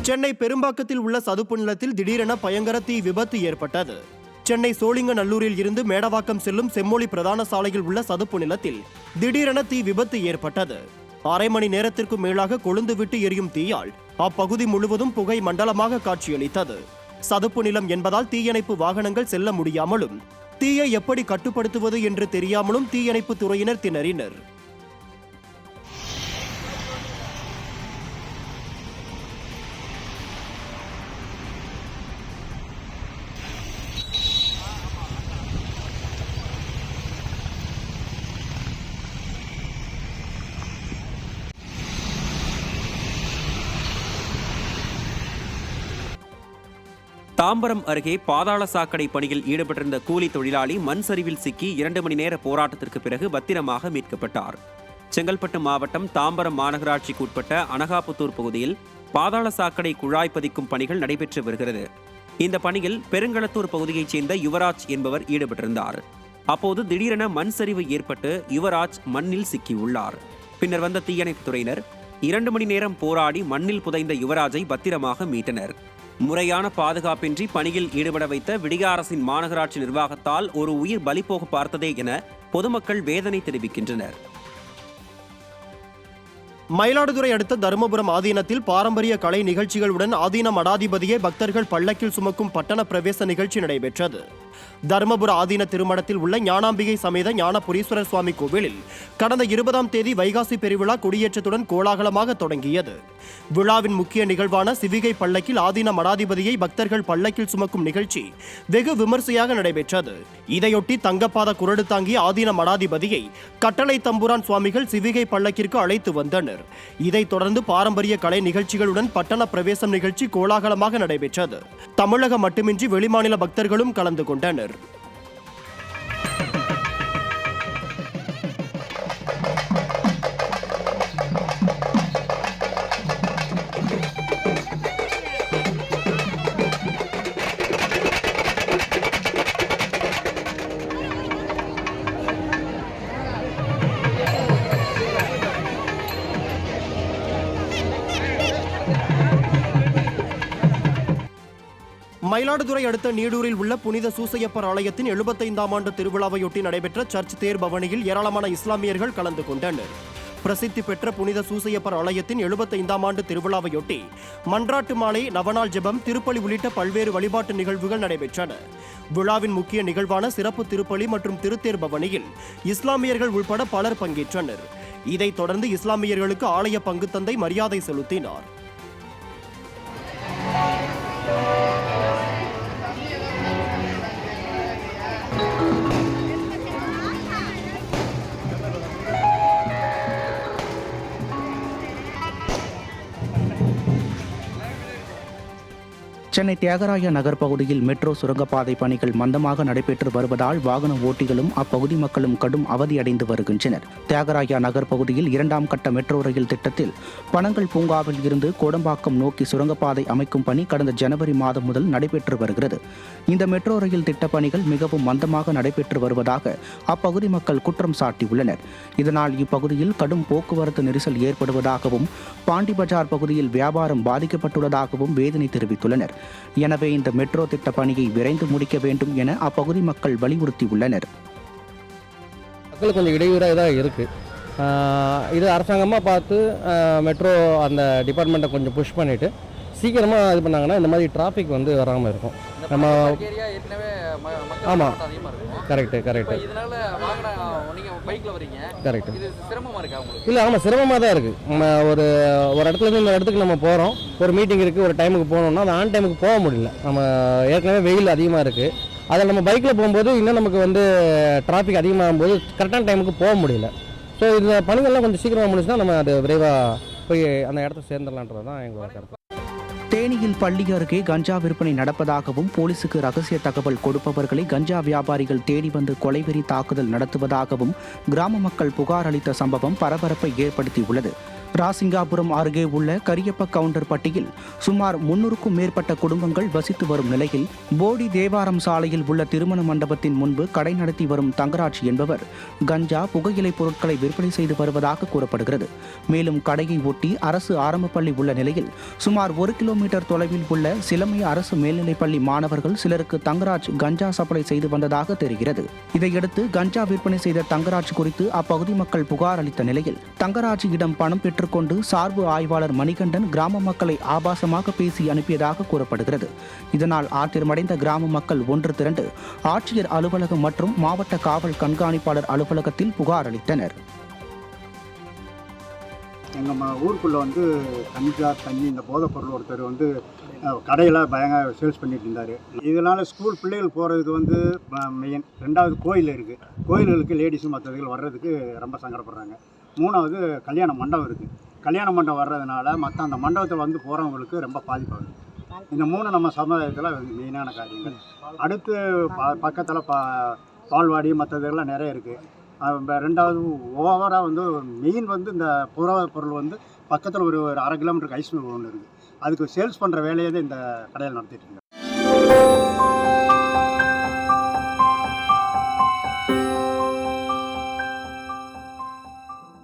சென்னை பெரும்பாக்கத்தில் உள்ள சதுப்பு நிலத்தில் திடீரென பயங்கர தீ விபத்து ஏற்பட்டது. சென்னை சோழிங்கநல்லூரில் இருந்து மேடவாக்கம் செல்லும் செம்மொழி பிரதான சாலையில் உள்ள சதுப்பு நிலத்தில் திடீரென தீ விபத்து ஏற்பட்டது. அரை மணி நேரத்திற்கும் மேலாக கொழுந்துவிட்டு எரியும் தீயால் அப்பகுதி முழுவதும் புகை மண்டலமாக காட்சியளித்தது. சதுப்பு நிலம் என்பதால் தீயணைப்பு வாகனங்கள் செல்ல முடியாமலும் தீயை எப்படி கட்டுப்படுத்துவது என்று தெரியாமலும் தீயணைப்பு துறையினர் திணறினர். தாம்பரம் அருகே பாதாள சாக்கடை பணியில் ஈடுபட்டிருந்த கூலி தொழிலாளி மண் சரிவில் சிக்கி 2 மணி நேர போராட்டத்திற்கு பிறகு பத்திரமாக மீட்கப்பட்டார். செங்கல்பட்டு மாவட்டம் தாம்பரம் மாநகராட்சிக்கு உட்பட்ட அனகாபுத்தூர் பகுதியில் பாதாள சாக்கடை குழாய் பதிக்கும் பணிகள் நடைபெற்று வருகிறது. இந்த பணியில் பெருங்களத்தூர் பகுதியைச் சேர்ந்த யுவராஜ் என்பவர் ஈடுபட்டிருந்தார். அப்போது திடீரென மண் சரிவு ஏற்பட்டு யுவராஜ் மண்ணில் சிக்கியுள்ளார். பின்னர் வந்த தீயணைப்புத் துறையினர் 2 மணி நேரம் போராடி மண்ணில் புதைந்த யுவராஜை பத்திரமாக மீட்டனர். முறையான பாதுகாப்பின்றி பணியில் ஈடுபட வைத்த விடிய அரசின் மாநகராட்சி நிர்வாகத்தால் ஒரு உயிர் பலிபோக பார்த்ததே என பொதுமக்கள் வேதனை தெரிவிக்கின்றனர். மயிலாடுதுறை அடுத்த தருமபுரம் ஆதீனத்தில் பாரம்பரிய கலை நிகழ்ச்சிகளுடன் ஆதீன மடாதிபதியை பக்தர்கள் பல்லக்கில் சுமக்கும் பட்டண பிரவேச நிகழ்ச்சி நடைபெற்றது. தருமபுர ஆதீன திருமணத்தில் உள்ள ஞானாம்பிகை சமேத ஞானபுரீஸ்வரர் சுவாமி கோவிலில் கடந்த 20ஆம் தேதி வைகாசி பெருவிழா கொடியேற்றத்துடன் கோலாகலமாக தொடங்கியது. விழாவின் முக்கிய நிகழ்வான சிவிகை பல்லக்கில் ஆதீன மடாதிபதியை பக்தர்கள் பல்லக்கில் சுமக்கும் நிகழ்ச்சி வெகு விமர்சையாக நடைபெற்றது. இதையொட்டி தங்கப்பாத குரடு தாங்கிய ஆதீன மடாதிபதியை கட்டளை தம்புரான் சுவாமிகள் சிவிகை பல்லக்கிற்கு அழைத்து வந்தனர். இதைத் தொடர்ந்து பாரம்பரிய கலை நிகழ்ச்சிகளுடன் பட்டண பிரவேசம் நிகழ்ச்சி கோலாகலமாக நடைபெற்றது. தமிழகம் மட்டுமின்றி வெளிமாநில பக்தர்களும் கலந்து கொண்டனர். மயிலாடுதுறை அடுத்த நீடூரில் உள்ள புனித சூசையப்பர் ஆலயத்தின் 75ஆம் ஆண்டு திருவிழாவையொட்டி நடைபெற்ற சர்ச் தேர் பவனியில் ஏராளமான இஸ்லாமியர்கள் கலந்து கொண்டனர். பிரசித்தி பெற்ற புனித சூசையப்பர் ஆலயத்தின் 75ஆம் ஆண்டு திருவிழாவையொட்டி மன்றாட்டு மாலை, நவநாள் ஜெபம், திருப்பலி உள்ளிட்ட பல்வேறு வழிபாட்டு நிகழ்வுகள் நடைபெற்றன. விழாவின் முக்கிய நிகழ்வான சிறப்பு திருப்பலி மற்றும் திருத்தேர் பவனியில் இஸ்லாமியர்கள் உள்பட பலர் பங்கேற்றனர். இதைத் தொடர்ந்து இஸ்லாமியர்களுக்கு ஆலய பங்கு தந்தை மரியாதை செலுத்தினார். சென்னை தியாகராய நகர் பகுதியில் மெட்ரோ சுரங்கப்பாதை பணிகள் மந்தமாக நடைபெற்று வருவதால் வாகன ஓட்டிகளும் அப்பகுதி மக்களும் கடும் அவதியடைந்து வருகின்றனர். தியாகராய நகர் பகுதியில் 2ஆம் கட்ட மெட்ரோ ரயில் திட்டத்தில் பனங்கல் பூங்காவில் இருந்து கோடம்பாக்கம் நோக்கி சுரங்கப்பாதை அமைக்கும் பணி கடந்த ஜனவரி மாதம் முதல் நடைபெற்று வருகிறது. இந்த மெட்ரோ ரயில் திட்ட பணிகள் மிகவும் மந்தமாக நடைபெற்று வருவதாக அப்பகுதி மக்கள் குற்றம் சாட்டியுள்ளனர். இதனால் இப்பகுதியில் கடும் போக்குவரத்து நெரிசல் ஏற்படுவதாகவும் பாண்டி பஜார் பகுதியில் வியாபாரம் பாதிக்கப்பட்டுள்ளதாகவும் வேதனை தெரிவித்துள்ளனர். எனவே இந்த மெட்ரோ திட்ட பணியை விரைந்து முடிக்க வேண்டும் என அப்பகுதி மக்கள் வலியுறுத்தியுள்ளனர். மக்களுக்கு கொஞ்சம் இடையூறாக தான் இருக்குது. இது அரசாங்கமாக பார்த்து மெட்ரோ அந்த டிபார்ட்மெண்ட்டை கொஞ்சம் புஷ் பண்ணிவிட்டு சீக்கிரமாக இது பண்ணாங்கன்னா இந்த மாதிரி டிராஃபிக் வந்து வராமல் இருக்கும். நம்ம ஆமாம், கரெக்டு கரெக்டு கரெக்டு இல்லை, ஆமாம் சிரமமாக தான் இருக்குது. நம்ம ஒரு இடத்துலேருந்து இந்த இடத்துக்கு நம்ம போகிறோம், ஒரு மீட்டிங் இருக்குது, ஒரு டைமுக்கு போகணுன்னா அது ஆன் டைமுக்கு போக முடியல. நம்ம ஏற்கனவே வெயில் அதிகமாக இருக்குது, அதில் நம்ம பைக்கில் போகும்போது இன்னும் நமக்கு வந்து டிராஃபிக் அதிகமாகும் போது கரெக்டான டைமுக்கு போக முடியல. ஸோ இந்த பணிகள்லாம் கொஞ்சம் சீக்கிரமாக முடிச்சுன்னா நம்ம அது விரைவாக போய் அந்த இடத்த சேர்ந்துடலான்றது தான் எங்களோட கருத்து. தேனியில் பள்ளி அருகே கஞ்சா விற்பனை நடப்பதாகவும் போலீசுக்கு ரகசிய தகவல் கொடுப்பவர்களை கஞ்சா வியாபாரிகள் தேடி வந்து கொலைவெறி தாக்குதல் நடத்துவதாகவும் கிராம மக்கள் புகார் அளித்த சம்பவம் பரபரப்பை ஏற்படுத்தியுள்ளது. ராசிங்காபுரம் அருகே உள்ள கரியப்ப கவுண்டர் பட்டியில் சுமார் 300க்கும் மேற்பட்ட குடும்பங்கள் வசித்து வரும் நிலையில் போடி தேவாரம் சாலையில் உள்ள திருமண மண்டபத்தின் முன்பு கடை நடத்தி வரும் தங்கராஜ் என்பவர் கஞ்சா புகையிலை பொருட்களை விற்பனை செய்து வருவதாக கூறப்படுகிறது. மேலும் கடையை ஒட்டி அரசு ஆரம்ப பள்ளி உள்ள நிலையில் சுமார் 1 கிலோமீட்டர் தொலைவில் உள்ள சிலமை அரசு மேல்நிலைப்பள்ளி மாணவர்கள் சிலருக்கு தங்கராஜ் கஞ்சா சப்ளை செய்து வந்ததாக தெரிகிறது. இதையடுத்து கஞ்சா விற்பனை செய்த தங்கராஜ் குறித்து அப்பகுதி மக்கள் புகார் அளித்த நிலையில் தங்கராஜிடம் பணம் பெற்றுக்கொண்டு சார்பு ஆய்வாளர் மணிகண்டன் கிராம மக்களை ஆபாசமாக பேசி அனுப்பியதாக கூறப்படுகிறது. இதனால் ஆத்திரமடைந்த கிராம மக்கள் ஒன்று திரண்டு ஆட்சியர் அலுவலகம் மற்றும் மாவட்ட காவல் கண்காணிப்பாளர் அலுவலகத்தில் புகார் அளித்தனர். எங்கள் ஊருக்குள்ளே வந்து கஞ்சா தண்ணி இந்த போதைப் பொருள் ஒருத்தர் வந்து கடையில் பயங்கர சேல்ஸ் பண்ணிட்டு இருந்தார். இதனால் ஸ்கூல் பிள்ளைகள் போகிறதுக்கு வந்து மெயின். 2வது கோயில் இருக்குது. கோயில்களுக்கு லேடிஸும் மற்றவர்கள் வர்றதுக்கு ரொம்ப சங்கடப்படுறாங்க. 3வது கல்யாண மண்டபம் இருக்குது. கல்யாண மண்டபம் வர்றதுனால மற்ற அந்த மண்டபத்தில் வந்து போகிறவங்களுக்கு ரொம்ப பாதிப்பாகுது. இந்த 3 நம்ம சமுதாயத்தில் மெயினான காரியங்கள். அடுத்து பக்கத்தில் பால்வாடி மற்றதெல்லாம் நிறைய இருக்குது. 2வது ஓவராக வந்து மெயின் வந்து இந்த பொருள் வந்து பக்கத்தில் ஒரு 1/2 கிலோமீட்டருக்கு ஐஸ் மில் ஒன்று இருக்குது. அதுக்கு சேல்ஸ் பண்ணுற வேலையை தான் இந்த கடையில் நடத்திட்டு இருக்காங்க.